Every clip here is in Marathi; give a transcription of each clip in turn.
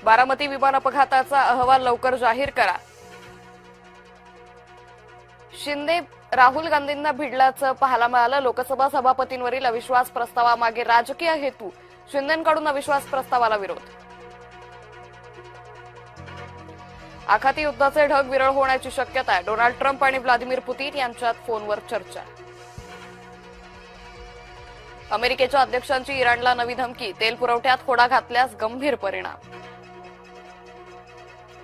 बारामती विमान अपघाताचा अहवाल लवकर जाहीर करा. शिंदे राहुल गांधींना भिडल्याचं पाहायला मिळालं. लोकसभा सभापतींवरील अविश्वास प्रस्तावामागे राजकीय हेतू. शिंदेंकडून अविश्वास प्रस्तावाला विरोध. आखाती युद्धाचे ढग विरळ होण्याची शक्यता आहे. डोनाल्ड ट्रम्प आणि व्लादिमीर पुतीन यांच्यात फोनवर चर्चा. अमेरिकेच्या अध्यक्षांची इराणला नवी धमकी. तेल पुरवठ्यात खोडा घातल्यास गंभीर परिणाम.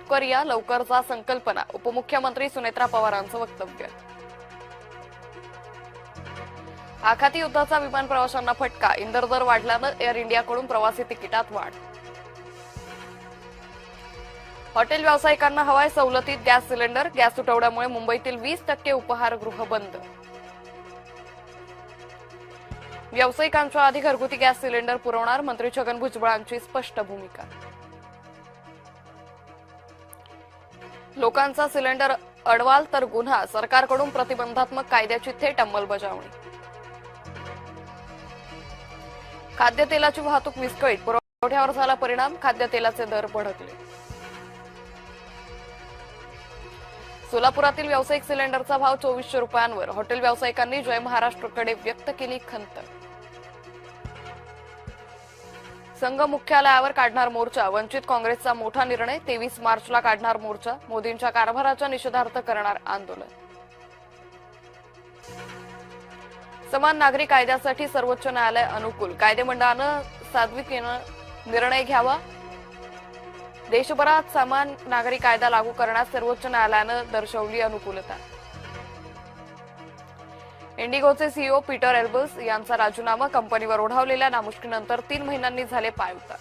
करूया लवकरचा संकल्पना. उपमुख्यमंत्री सुनेत्रा पवारांचं वक्तव्य. आखाती युद्धाचा विमान प्रवाशांना फटका. इंधन दर वाढल्यानं एअर इंडियाकडून प्रवासी तिकिटात वाढ. हॉटेल व्यावसायिकांना हवाय सवलतीत गॅस सिलेंडर. गॅस तुटवड्यामुळे मुंबईतील 20% उपाहारगृह बंद. व्यावसायिकांच्या आधी घरगुती गॅस सिलेंडर पुरवणार. मंत्री छगन भुजबळांची स्पष्ट भूमिका. लोकांचा सिलेंडर अडवाल तर गुन्हा. सरकारकडून प्रतिबंधात्मक कायद्याची थेट अंमलबजावणी. खाद्यतेलाची वाहतूक विस्कळीत. पुरवठ्यावर झाला परिणाम. खाद्यतेलाचे दर भडकले. सोलापुरातील व्यावसायिक सिलेंडरचा भाव 2400 रुपयांवर. हॉटेल व्यावसायिकांनी जय महाराष्ट्रकडे व्यक्त केली खंत. संघ मुख्यालयावर काढणार मोर्चा. वंचित काँग्रेसचा मोठा निर्णय. 23 मार्चला काढणार मोर्चा. मोदींच्या कारभाराच्या निषेधार्थ करणार आंदोलन. समान नागरी कायद्यासाठी सर्वोच्च न्यायालय अनुकूल. कायदेमंडळानं सात्विकतेनं निर्णय घ्यावा. देशभरात समान नागरी कायदा लागू करण्यास सर्वोच्च न्यायालयानं दर्शवली अनुकूलता. इंडिगोचे सीईओ पीटर एल्बर्स यांचा राजीनामा. कंपनीवर ओढावलेल्या नामुष्कीनंतर 3 महिन्यांनी झाले पायउतार.